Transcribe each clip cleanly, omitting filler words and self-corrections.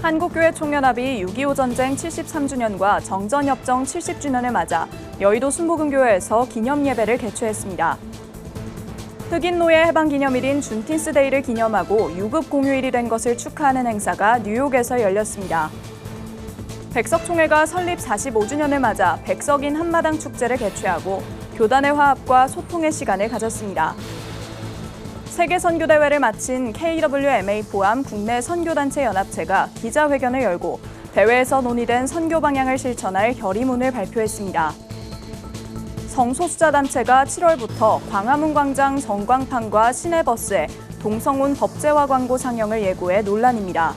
한국교회 총연합이 6.25 전쟁 73주년과 정전협정 70주년을 맞아 여의도 순복음교회에서 기념예배를 개최했습니다. 흑인 노예 해방 기념일인 준틴스데이를 기념하고 유급 공휴일이 된 것을 축하하는 행사가 뉴욕에서 열렸습니다. 백석총회가 설립 45주년을 맞아 백석인 한마당 축제를 개최하고 교단의 화합과 소통의 시간을 가졌습니다. 세계 선교대회를 마친 KWMA 포함 국내 선교단체 연합체가 기자회견을 열고 대회에서 논의된 선교 방향을 실천할 결의문을 발표했습니다. 성소수자 단체가 7월부터 광화문 광장 전광판과 시내버스에 동성혼 법제화 광고 상영을 예고해 논란입니다.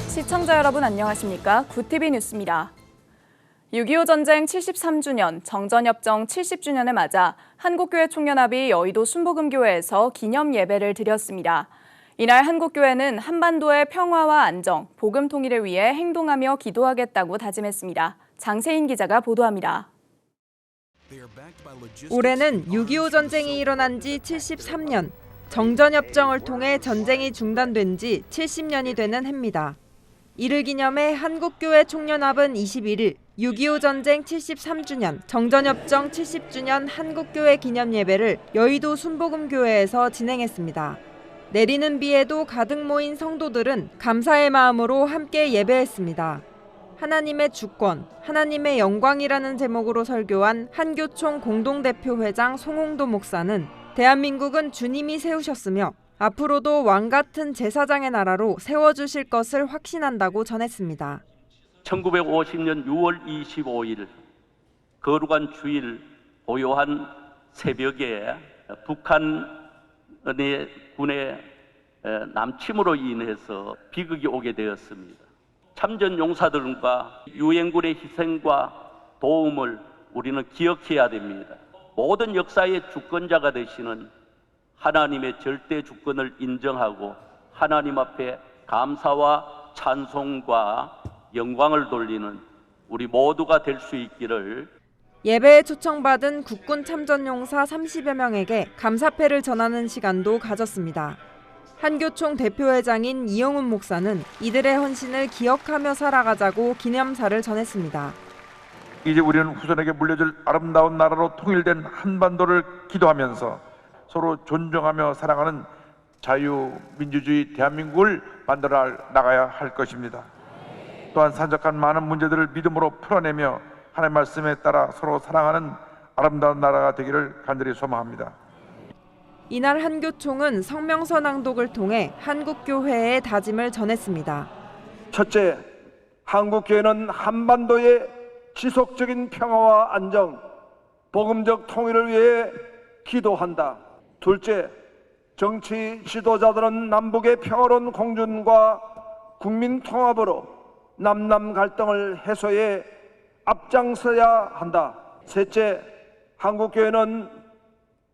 시청자 여러분 안녕하십니까? 구TV 뉴스입니다. 6.25 전쟁 73주년, 정전협정 70주년을 맞아 한국교회 총연합이 여의도 순복음교회에서 기념 예배를 드렸습니다. 이날 한국교회는 한반도의 평화와 안정, 복음 통일을 위해 행동하며 기도하겠다고 다짐했습니다. 장세인 기자가 보도합니다. 올해는 6.25 전쟁이 일어난 지 73년, 정전협정을 통해 전쟁이 중단된 지 70년이 되는 해입니다. 이를 기념해 한국교회 총연합은 21일 6.25 전쟁 73주년, 정전협정 70주년 한국교회 기념예배를 여의도 순복음교회에서 진행했습니다. 내리는 비에도 가득 모인 성도들은 감사의 마음으로 함께 예배했습니다. 하나님의 주권, 하나님의 영광이라는 제목으로 설교한 한교총 공동대표 회장 송홍도 목사는 대한민국은 주님이 세우셨으며 앞으로도 왕 같은 제사장의 나라로 세워주실 것을 확신한다고 전했습니다. 1950년 6월 25일 거룩한 주일 고요한 새벽에 북한의 군의 남침으로 인해서 비극이 오게 되었습니다. 참전 용사들과 유엔군의 희생과 도움을 우리는 기억해야 됩니다. 모든 역사의 주권자가 되시는 하나님의 절대 주권을 인정하고 하나님 앞에 감사와 찬송과 영광을 돌리는 우리 모두가 될 수 있기를. 예배에 초청받은 국군 참전용사 30여 명에게 감사패를 전하는 시간도 가졌습니다. 한교총 대표회장인 이영훈 목사는 이들의 헌신을 기억하며 살아가자고 기념사를 전했습니다. 이제 우리는 후손에게 물려줄 아름다운 나라로 통일된 한반도를 기도하면서 서로 존중하며 사랑하는 자유민주주의 대한민국을 만들어 나가야 할 것입니다. 또한 산적한 많은 문제들을 믿음으로 풀어내며 하나님의 말씀에 따라 서로 사랑하는 아름다운 나라가 되기를 간절히 소망합니다. 이날 한교총은 성명서 낭독을 통해 한국교회의 다짐을 전했습니다. 첫째, 한국교회는 한반도의 지속적인 평화와 안정, 복음적 통일을 위해 기도한다. 둘째, 정치 지도자들은 남북의 평화로운 공존과 국민 통합으로 남남 갈등을 해소해 앞장서야 한다. 셋째, 한국교회는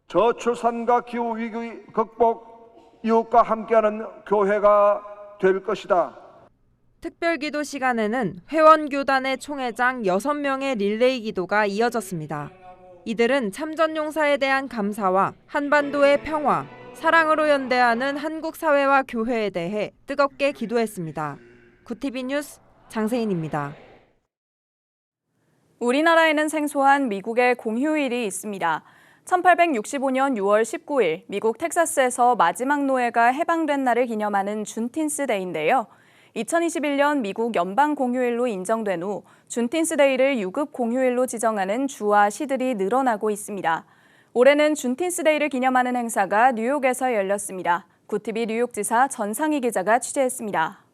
저출산과 기후위기 극복, 이웃과 함께하는 교회가 될 것이다. 특별기도 시간에는 회원교단의 총회장 6명의 릴레이 기도가 이어졌습니다. 이들은 참전용사에 대한 감사와 한반도의 평화, 사랑으로 연대하는 한국 사회와 교회에 대해 뜨겁게 기도했습니다. 구TV 뉴스 장세인입니다. 우리나라에는 생소한 미국의 공휴일이 있습니다. 1865년 6월 19일 미국 텍사스에서 마지막 노예가 해방된 날을 기념하는 준틴스데이인데요. 2021년 미국 연방 공휴일로 인정된 후 준틴스데이를 유급 공휴일로 지정하는 주와 시들이 늘어나고 있습니다. 올해는 준틴스데이를 기념하는 행사가 뉴욕에서 열렸습니다. 구TV 뉴욕지사 전상희 기자가 취재했습니다.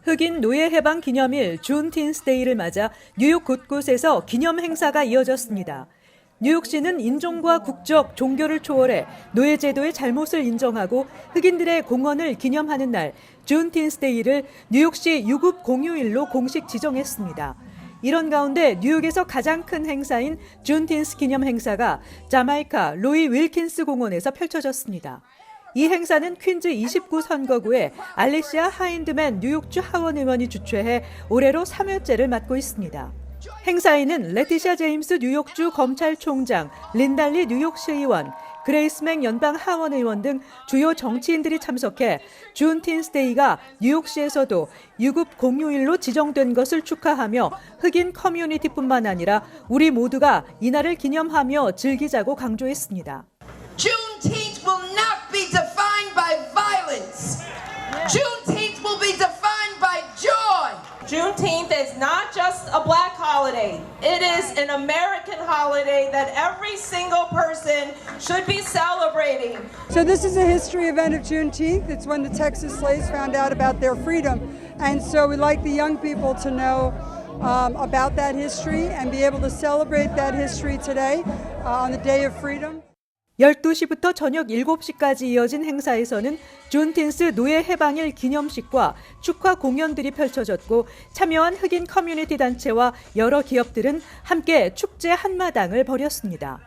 흑인 노예 해방 기념일 준틴스데이를 맞아 뉴욕 곳곳에서 기념 행사가 이어졌습니다. 뉴욕시는 인종과 국적, 종교를 초월해 노예 제도의 잘못을 인정하고 흑인들의 공헌을 기념하는 날 준틴스데이를 뉴욕시 유급 공휴일로 공식 지정했습니다. 이런 가운데 뉴욕에서 가장 큰 행사인 준틴스 기념 행사가 자마이카 로이 윌킨스 공원에서 펼쳐졌습니다. 이 행사는 퀸즈 29 선거구에 알리시아 하인드맨 뉴욕주 하원 의원이 주최해 올해로 3회째를 맡고 있습니다. 행사에는 레티샤 제임스 뉴욕주 검찰총장, 린달리 뉴욕시 의원, 그레이스 맥 연방 하원 의원 등 주요 정치인들이 참석해 준틴스데이가 뉴욕시에서도 유급 공휴일로 지정된 것을 축하하며 흑인 커뮤니티뿐만 아니라 우리 모두가 이날을 기념하며 즐기자고 강조했습니다. Juneteenth will not be defined by violence. Juneteenth will be defined by joy. Juneteenth is not just a black holiday. It is an American holiday that every single person should be celebrating. So this is a history event of Juneteenth. It's when the Texas slaves found out about their freedom. And so we'd like the young people to know about that history and be able to celebrate that history today on the Day of Freedom. 12시부터 저녁 7시까지 이어진 행사에서는 준틴스 노예 해방일 기념식과 축하 공연들이 펼쳐졌고 참여한 흑인 커뮤니티 단체와 여러 기업들은 함께 축제 한마당을 벌였습니다.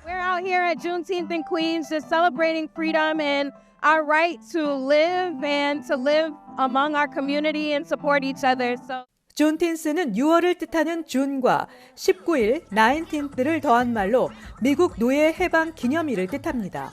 We're out here at Juneteenth in Queens just celebrating freedom and our right to live and to live among our community and support each other. 준틴스는 6월을 뜻하는 준과 19일, 19th를 더한 말로 미국 노예 해방 기념일을 뜻합니다.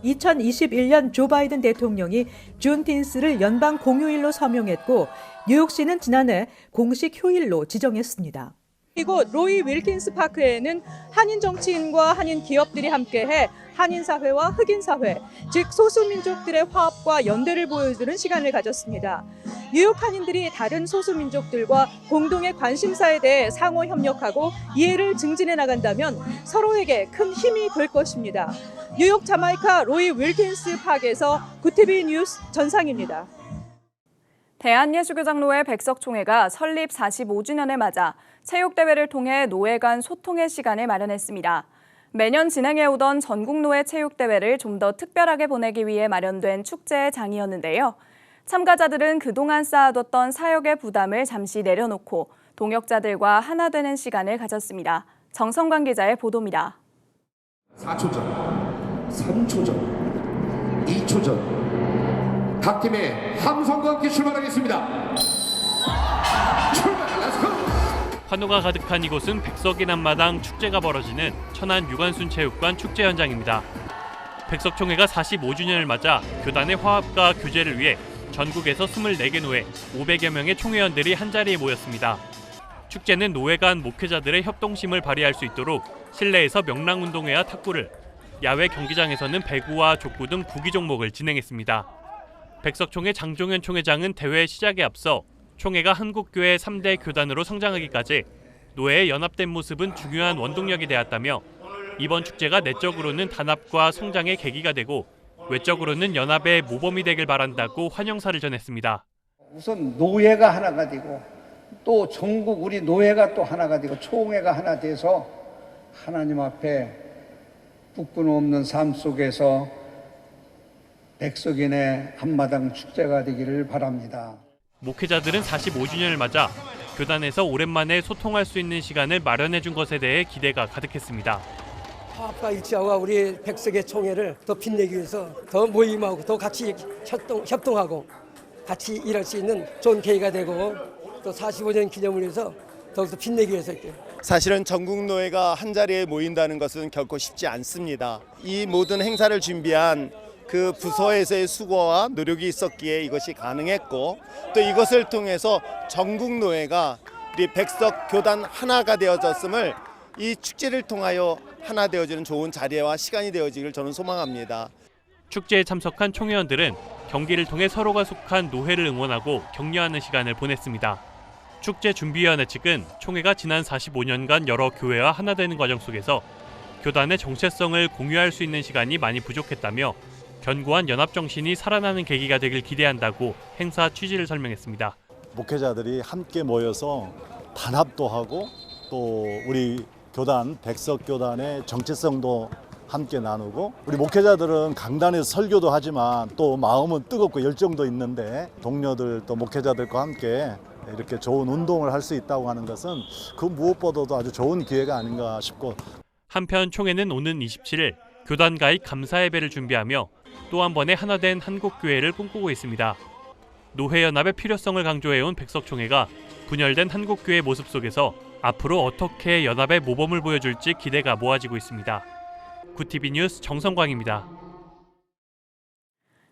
2021년 조 바이든 대통령이 준틴스를 연방 공휴일로 서명했고 뉴욕시는 지난해 공식 휴일로 지정했습니다. 이곳 로이 윌킨스 파크에는 한인 정치인과 한인 기업들이 함께해 한인 사회와 흑인 사회, 즉 소수민족들의 화합과 연대를 보여주는 시간을 가졌습니다. 뉴욕 한인들이 다른 소수민족들과 공동의 관심사에 대해 상호 협력하고 이해를 증진해 나간다면 서로에게 큰 힘이 될 것입니다. 뉴욕 자마이카 로이 윌킨스 파크에서 구티비 뉴스 전상입니다. 대한예수교장로회 백석총회가 설립 45주년을 맞아 체육대회를 통해 노회 간 소통의 시간을 마련했습니다. 매년 진행해오던 전국노회 체육대회를 좀 더 특별하게 보내기 위해 마련된 축제의 장이었는데요. 참가자들은 그동안 쌓아뒀던 사역의 부담을 잠시 내려놓고 동역자들과 하나 되는 시간을 가졌습니다. 정성관 기자의 보도입니다. 4초 전, 3초 전, 2초 전, 각 팀의 함성과 함께 출발하겠습니다. 출발, 렛츠고! 환호가 가득한 이곳은 백석인 앞마당 축제가 벌어지는 천안 유관순 체육관 축제 현장입니다. 백석총회가 45주년을 맞아 교단의 화합과 교제를 위해 전국에서 24개 노회, 500여 명의 총회원들이 한자리에 모였습니다. 축제는 노회 간 목회자들의 협동심을 발휘할 수 있도록 실내에서 명랑운동회와 탁구를, 야외 경기장에서는 배구와 족구 등 구기 종목을 진행했습니다. 백석총회 장종현 총회장은 대회 시작에 앞서 총회가 한국교회 3대 교단으로 성장하기까지 노회의 연합된 모습은 중요한 원동력이 되었다며 이번 축제가 내적으로는 단합과 성장의 계기가 되고 외적으로는 연합의 모범이 되길 바란다고 환영사를 전했습니다. 우선 노예가 하나가 되고 또 전국 우리 노예가 또 하나가 되고 총회가 하나 돼서 하나님 앞에 부끄럼 없는 삶 속에서 백석인의 한마당 축제가 되기를 바랍니다. 목회자들은 45주년을 맞아 교단에서 오랜만에 소통할 수 있는 시간을 마련해 준 것에 대해 기대가 가득했습니다. 화합과 일치와 우리 백석의 총회를 더 빛내기 위해서 더 모임하고 더 같이 협동하고 같이 일할 수 있는 좋은 계기가 되고 또 45년 기념을 위해서 더욱더 빛내기 위해서 이렇게. 사실은 전국노회가 한자리에 모인다는 것은 결코 쉽지 않습니다. 이 모든 행사를 준비한 그 부서에서의 수고와 노력이 있었기에 이것이 가능했고 또 이것을 통해서 전국노회가 우리 백석 교단 하나가 되어졌음을 이 축제를 통하여 하나 되어지는 좋은 자리와 시간이 되어지기를 저는 소망합니다. 축제에 참석한 총회원들은 경기를 통해 서로가 속한 노회를 응원하고 격려하는 시간을 보냈습니다. 축제 준비위원회 측은 총회가 지난 45년간 여러 교회와 하나 되는 과정 속에서 교단의 정체성을 공유할 수 있는 시간이 많이 부족했다며 견고한 연합 정신이 살아나는 계기가 되길 기대한다고 행사 취지를 설명했습니다. 목회자들이 함께 모여서 단합도 하고 또 우리 교단, 백석교단의 정체성도 함께 나누고 우리 목회자들은 강단에서 설교도 하지만 또 마음은 뜨겁고 열정도 있는데 동료들 또 목회자들과 함께 이렇게 좋은 운동을 할 수 있다고 하는 것은 그 무엇보다도 아주 좋은 기회가 아닌가 싶고 한편 총회는 오는 27일 교단 가입 감사 예배를 준비하며 또 한 번의 하나된 한국교회를 꿈꾸고 있습니다. 노회연합의 필요성을 강조해온 백석총회가 분열된 한국교회 모습 속에서 앞으로 어떻게 연합의 모범을 보여줄지 기대가 모아지고 있습니다. 구TV 뉴스 정성광입니다.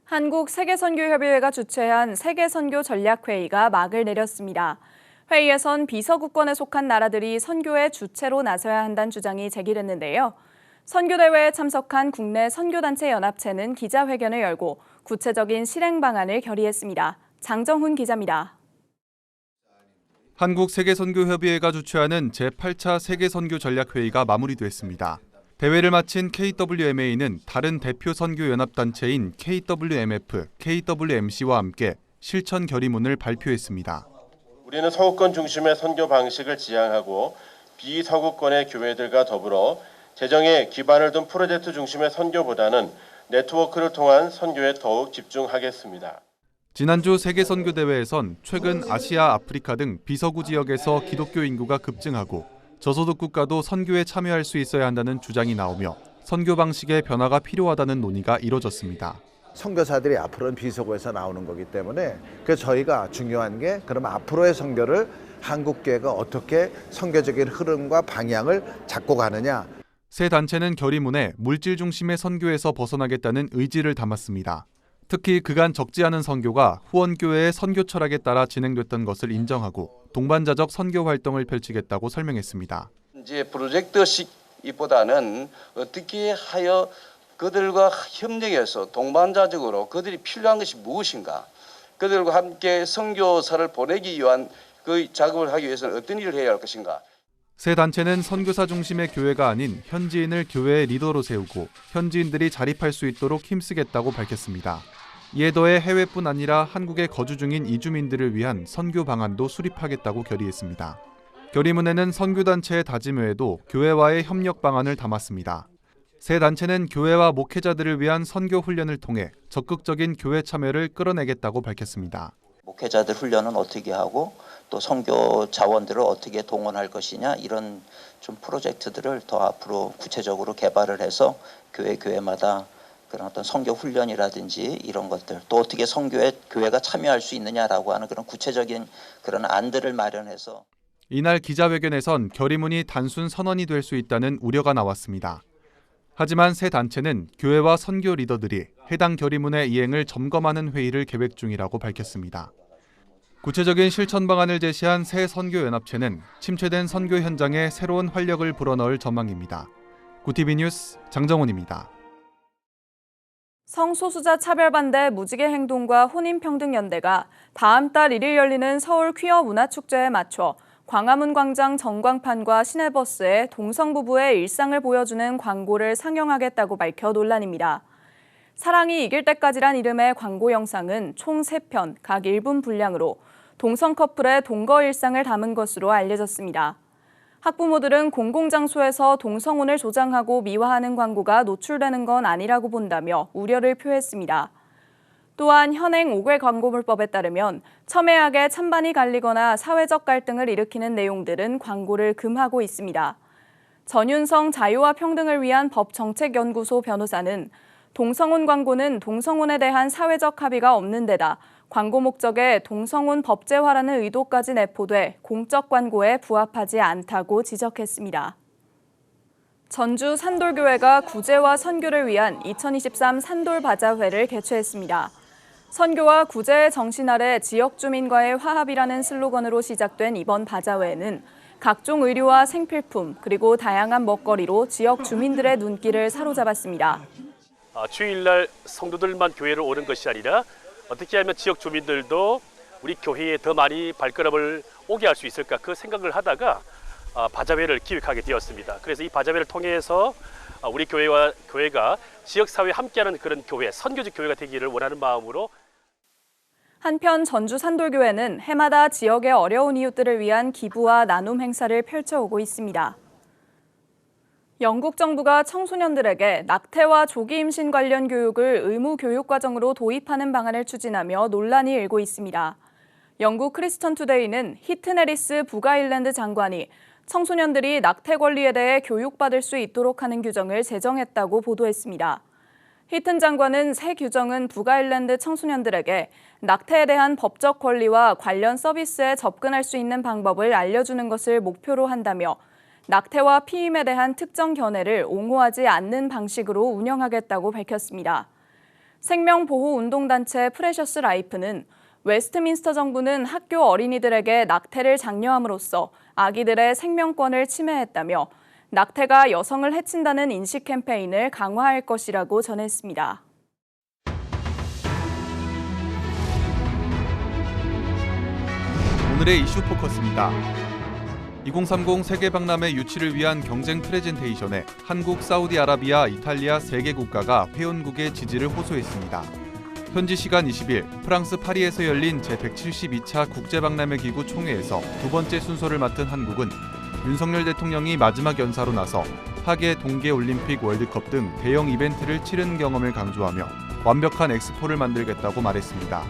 한국세계선교협의회가 주최한 세계선교전략회의가 막을 내렸습니다. 회의에선 비서구권에 속한 나라들이 선교의 주체로 나서야 한다는 주장이 제기됐는데요. 선교대회에 참석한 국내 선교단체 연합체는 기자회견을 열고 구체적인 실행 방안을 결의했습니다. 장정훈 기자입니다. 한국세계선교협의회가 주최하는 제8차 세계선교전략회의가 마무리됐습니다. 대회를 마친 KWMA는 다른 대표 선교연합단체인 KWMF, KWMC와 함께 실천 결의문을 발표했습니다. 우리는 서구권 중심의 선교 방식을 지향하고 비서구권의 교회들과 더불어 재정에 기반을 둔 프로젝트 중심의 선교보다는 네트워크를 통한 선교에 더욱 집중하겠습니다. 지난주 세계선교대회에선 최근 아시아, 아프리카 등 비서구 지역에서 기독교 인구가 급증하고 저소득 국가도 선교에 참여할 수 있어야 한다는 주장이 나오며 선교 방식의 변화가 필요하다는 논의가 이뤄졌습니다. 선교사들이 앞으로는 비서구에서 나오는 거기 때문에 그래서 저희가 중요한 게 그럼 앞으로의 선교를 한국교회가 어떻게 선교적인 흐름과 방향을 잡고 가느냐. 세 단체는 결의문에 물질 중심의 선교에서 벗어나겠다는 의지를 담았습니다. 특히 그간 적지 않은 선교가 후원교회의 선교 철학에 따라 진행됐던 것을 인정하고 동반자적 선교 활동을 펼치겠다고 설명했습니다. 이제 프로젝트식보다는 어떻게 하여 그들과 협력해서 동반자적으로 그들이 필요한 것이 무엇인가, 그들과 함께 선교사를 보내기 위한 그 작업을 하기 위해서는 어떤 일을 해야 할 것인가. 세 단체는 선교사 중심의 교회가 아닌 현지인을 교회의 리더로 세우고 현지인들이 자립할 수 있도록 힘쓰겠다고 밝혔습니다. 이에 더해 해외뿐 아니라 한국에 거주 중인 이주민들을 위한 선교 방안도 수립하겠다고 결의했습니다. 결의문에는 선교단체의 다짐 외에도 교회와의 협력 방안을 담았습니다. 세 단체는 교회와 목회자들을 위한 선교 훈련을 통해 적극적인 교회 참여를 끌어내겠다고 밝혔습니다. 목회자들 훈련은 어떻게 하고 또 선교 자원들을 어떻게 동원할 것이냐, 이런 좀 프로젝트들을 더 앞으로 구체적으로 개발을 해서 교회마다 그런 어떤 선교 훈련이라든지 이런 것들, 또 어떻게 선교에 교회가 참여할 수 있느냐라고 하는 그런 구체적인 그런 안들을 마련해서. 이날 기자회견에선 결의문이 단순 선언이 될 수 있다는 우려가 나왔습니다. 하지만 세 단체는 교회와 선교 리더들이 해당 결의문의 이행을 점검하는 회의를 계획 중이라고 밝혔습니다. 구체적인 실천 방안을 제시한 새 선교연합체는 침체된 선교 현장에 새로운 활력을 불어넣을 전망입니다. 구TV 뉴스 장정훈입니다. 성소수자 차별반대 무지개 행동과 혼인평등연대가 다음 달 1일 열리는 서울 퀴어 문화축제에 맞춰 광화문 광장 전광판과 시내버스에 동성 부부의 일상을 보여주는 광고를 상영하겠다고 밝혀 논란입니다. 사랑이 이길 때까지란 이름의 광고 영상은 총 3편, 각 1분 분량으로 동성 커플의 동거 일상을 담은 것으로 알려졌습니다. 학부모들은 공공장소에서 동성혼을 조장하고 미화하는 광고가 노출되는 건 아니라고 본다며 우려를 표했습니다. 또한 현행 5개 광고물법에 따르면 첨예하게 찬반이 갈리거나 사회적 갈등을 일으키는 내용들은 광고를 금하고 있습니다. 전윤성 자유와 평등을 위한 법정책연구소 변호사는 동성혼 광고는 동성혼에 대한 사회적 합의가 없는 데다 광고 목적에 동성혼 법제화라는 의도까지 내포돼 공적 광고에 부합하지 않다고 지적했습니다. 전주 산돌교회가 구제와 선교를 위한 2023 산돌바자회를 개최했습니다. 선교와 구제의 정신 아래 지역 주민과의 화합이라는 슬로건으로 시작된 이번 바자회에는 각종 의류와 생필품 그리고 다양한 먹거리로 지역 주민들의 눈길을 사로잡았습니다. 주일날 성도들만 교회를 오는 것이 아니라 어떻게 하면 지역 주민들도 우리 교회에 더 많이 발걸음을 오게 할 수 있을까, 그 생각을 하다가 바자회를 기획하게 되었습니다. 그래서 이 바자회를 통해서 우리 교회가 지역사회에 함께하는 그런 교회, 선교적 교회가 되기를 원하는 마음으로. 한편 전주 산돌교회는 해마다 지역의 어려운 이웃들을 위한 기부와 나눔 행사를 펼쳐오고 있습니다. 영국 정부가 청소년들에게 낙태와 조기 임신 관련 교육을 의무 교육 과정으로 도입하는 방안을 추진하며 논란이 일고 있습니다. 영국 크리스천 투데이는 히트 내리스 북아일랜드 장관이 청소년들이 낙태 권리에 대해 교육받을 수 있도록 하는 규정을 제정했다고 보도했습니다. 히튼 장관은 새 규정은 북아일랜드 청소년들에게 낙태에 대한 법적 권리와 관련 서비스에 접근할 수 있는 방법을 알려주는 것을 목표로 한다며 낙태와 피임에 대한 특정 견해를 옹호하지 않는 방식으로 운영하겠다고 밝혔습니다. 생명보호운동단체 프레셔스 라이프는 웨스트민스터 정부는 학교 어린이들에게 낙태를 장려함으로써 아기들의 생명권을 침해했다며 낙태가 여성을 해친다는 인식 캠페인을 강화할 것이라고 전했습니다. 오늘의 이슈 포커스입니다. 2030 세계 박람회 유치를 위한 경쟁 프레젠테이션에 한국, 사우디아라비아, 이탈리아 3개 국가가 회원국의 지지를 호소했습니다. 현지 시간 20일 프랑스 파리에서 열린 제172차 국제박람회 기구 총회에서 두 번째 순서를 맡은 한국은 윤석열 대통령이 마지막 연사로 나서 하계 동계올림픽 월드컵 등 대형 이벤트를 치른 경험을 강조하며 완벽한 엑스포를 만들겠다고 말했습니다.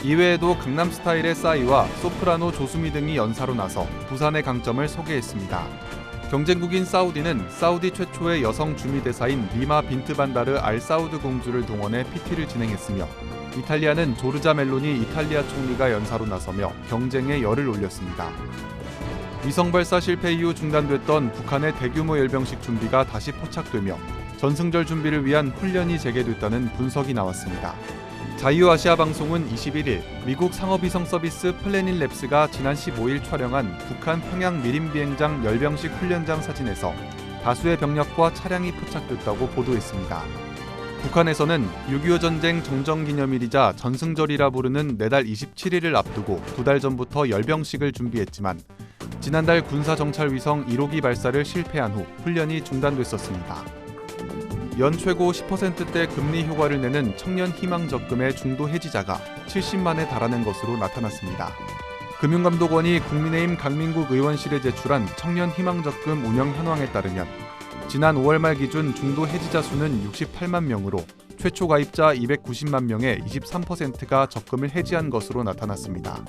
이외에도 강남스타일의 싸이와 소프라노 조수미 등이 연사로 나서 부산의 강점을 소개했습니다. 경쟁국인 사우디는 사우디 최초의 여성 주미대사인 리마 빈트 반다르 알 사우드 공주를 동원해 PT를 진행했으며 이탈리아는 조르자 멜로니 이탈리아 총리가 연사로 나서며 경쟁에 열을 올렸습니다. 위성 발사 실패 이후 중단됐던 북한의 대규모 열병식 준비가 다시 포착되며 전승절 준비를 위한 훈련이 재개됐다는 분석이 나왔습니다. 자유아시아 방송은 21일 미국 상업위성 서비스 플래닛 랩스가 지난 15일 촬영한 북한 평양 미림 비행장 열병식 훈련장 사진에서 다수의 병력과 차량이 포착됐다고 보도했습니다. 북한에서는 6.25 전쟁 정전기념일이자 전승절이라 부르는 내달 27일을 앞두고 2달 전부터 열병식을 준비했지만 지난달 군사정찰위성 1호기 발사를 실패한 후 훈련이 중단됐었습니다. 연 최고 10%대 금리 효과를 내는 청년희망적금의 중도 해지자가 70만에 달하는 것으로 나타났습니다. 금융감독원이 국민의힘 강민국 의원실에 제출한 청년희망적금 운영 현황에 따르면 지난 5월 말 기준 중도 해지자 수는 68만 명으로 최초 가입자 290만 명의 23%가 적금을 해지한 것으로 나타났습니다.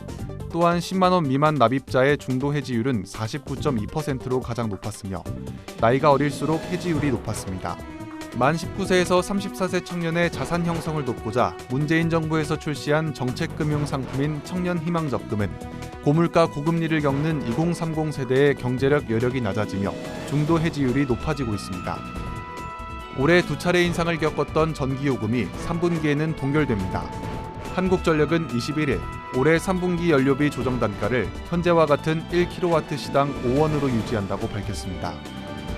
또한 10만 원 미만 납입자의 중도 해지율은 49.2%로 가장 높았으며 나이가 어릴수록 해지율이 높았습니다. 만 19세에서 34세 청년의 자산 형성을 돕고자 문재인 정부에서 출시한 정책금융 상품인 청년희망적금은 고물가 고금리를 겪는 2030 세대의 경제력 여력이 낮아지며 중도 해지율이 높아지고 있습니다. 올해 2차례 인상을 겪었던 전기요금이 3분기에는 동결됩니다. 한국전력은 21일 올해 3분기 연료비 조정 단가를 현재와 같은 1kW시당 5원으로 유지한다고 밝혔습니다.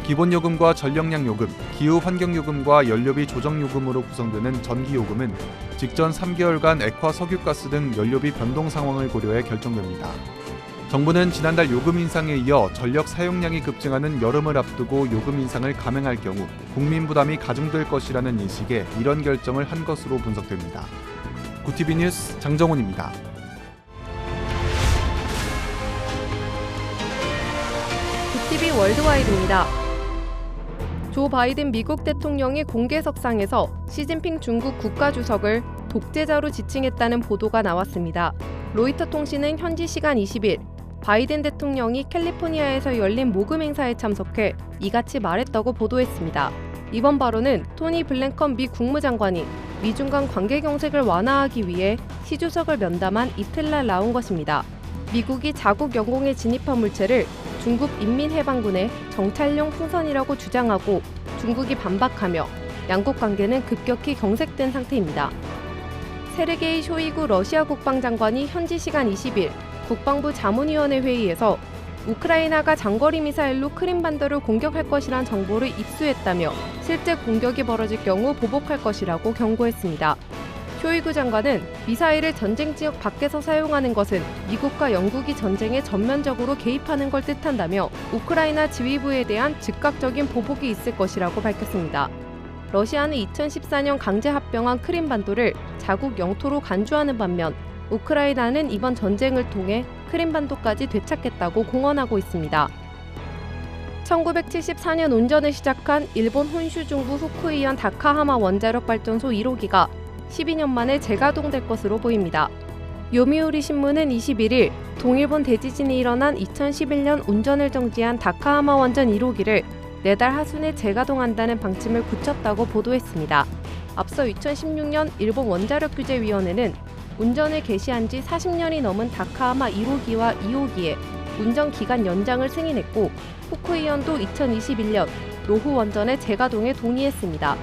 기본요금과 전력량요금, 기후환경요금과 연료비 조정요금으로 구성되는 전기요금은 직전 3개월간 액화 석유가스 등 연료비 변동 상황을 고려해 결정됩니다. 정부는 지난달 요금 인상에 이어 전력 사용량이 급증하는 여름을 앞두고 요금 인상을 감행할 경우 국민 부담이 가중될 것이라는 인식에 이런 결정을 한 것으로 분석됩니다. 구티비 뉴스 장정훈입니다. 구티비 월드와이드입니다. 조 바이든 미국 대통령이 공개석상에서 시진핑 중국 국가주석을 독재자로 지칭했다는 보도가 나왔습니다. 로이터 통신은 현지 시간 20일 바이든 대통령이 캘리포니아에서 열린 모금 행사에 참석해 이같이 말했다고 보도했습니다. 이번 발언은 토니 블랭컨 미 국무장관이 미중 간 관계 경색을 완화하기 위해 시 주석을 면담한 이틀날 나온 것입니다. 미국이 자국 영공에 진입한 물체를 중국 인민해방군의 정찰용 풍선이라고 주장하고 중국이 반박하며 양국 관계는 급격히 경색된 상태입니다. 세르게이 쇼이구 러시아 국방장관이 현지 시간 20일 국방부 자문위원회 회의에서 우크라이나가 장거리 미사일로 크림반도를 공격할 것이란 정보를 입수했다며 실제 공격이 벌어질 경우 보복할 것이라고 경고했습니다. 쇼이구 장관은 미사일을 전쟁 지역 밖에서 사용하는 것은 미국과 영국이 전쟁에 전면적으로 개입하는 걸 뜻한다며 우크라이나 지휘부에 대한 즉각적인 보복이 있을 것이라고 밝혔습니다. 러시아는 2014년 강제 합병한 크림반도를 자국 영토로 간주하는 반면 우크라이나는 이번 전쟁을 통해 크림반도까지 되찾겠다고 공언하고 있습니다. 1974년 운전을 시작한 일본 혼슈 중부 후쿠이현 다카하마 원자력 발전소 1호기가 12년 만에 재가동될 것으로 보입니다. 요미우리 신문은 21일 동일본 대지진이 일어난 2011년 운전을 정지한 다카하마 원전 1호기를 내달 하순에 재가동한다는 방침을 굳혔다고 보도했습니다. 앞서 2016년 일본 원자력규제위원회는 운전을 개시한 지 40년이 넘은 다카하마 1호기와 2호기에 운전 기간 연장을 승인했고 후쿠이현도 2021년 노후 원전의 재가동에 동의했습니다.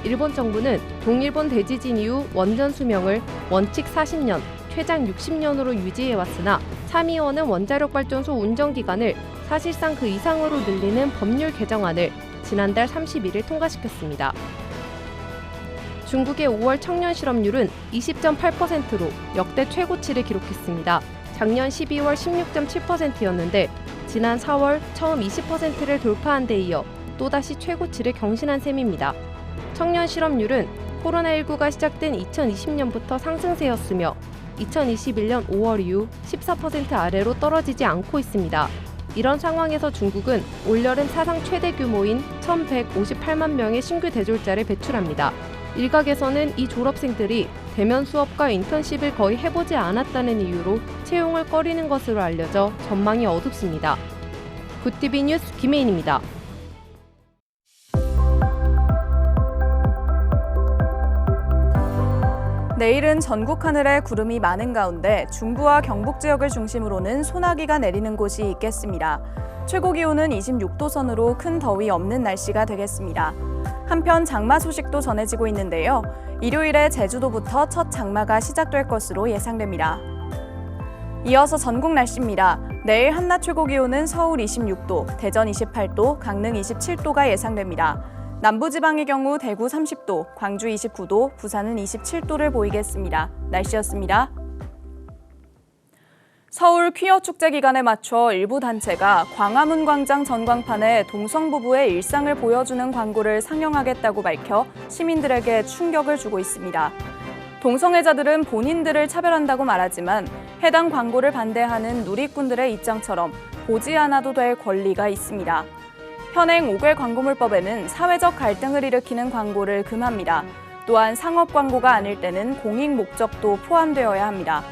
일본 정부는 동일본 대지진 이후 원전 수명을 원칙 40년, 최장 60년으로 유지해왔으나 참의원은 원자력발전소 운전 기간을 사실상 그 이상으로 늘리는 법률 개정안을 지난달 31일 통과시켰습니다. 중국의 5월 청년 실업률은 20.8%로 역대 최고치를 기록했습니다. 작년 12월 16.7%였는데 지난 4월 처음 20%를 돌파한 데 이어 또다시 최고치를 경신한 셈입니다. 청년 실업률은 코로나19가 시작된 2020년부터 상승세였으며 2021년 5월 이후 14% 아래로 떨어지지 않고 있습니다. 이런 상황에서 중국은 올여름 사상 최대 규모인 1,158만 명의 신규 대졸자를 배출합니다. 일각에서는 이 졸업생들이 대면 수업과 인턴십을 거의 해보지 않았다는 이유로 채용을 꺼리는 것으로 알려져 전망이 어둡습니다. 굿TV 뉴스 김혜인입니다. 내일은 전국 하늘에 구름이 많은 가운데 중부와 경북 지역을 중심으로는 소나기가 내리는 곳이 있겠습니다. 최고 기온은 26도 선으로 큰 더위 없는 날씨가 되겠습니다. 한편 장마 소식도 전해지고 있는데요. 일요일에 제주도부터 첫 장마가 시작될 것으로 예상됩니다. 이어서 전국 날씨입니다. 내일 한낮 최고 기온은 서울 26도, 대전 28도, 강릉 27도가 예상됩니다. 남부지방의 경우 대구 30도, 광주 29도, 부산은 27도를 보이겠습니다. 날씨였습니다. 서울 퀴어 축제 기간에 맞춰 일부 단체가 광화문 광장 전광판에 동성 부부의 일상을 보여주는 광고를 상영하겠다고 밝혀 시민들에게 충격을 주고 있습니다. 동성애자들은 본인들을 차별한다고 말하지만 해당 광고를 반대하는 누리꾼들의 입장처럼 보지 않아도 될 권리가 있습니다. 현행 5개 광고물법에는 사회적 갈등을 일으키는 광고를 금합니다. 또한 상업 광고가 아닐 때는 공익 목적도 포함되어야 합니다.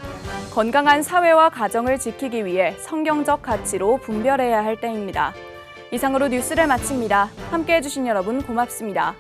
건강한 사회와 가정을 지키기 위해 성경적 가치로 분별해야 할 때입니다. 이상으로 뉴스를 마칩니다. 함께해 주신 여러분 고맙습니다.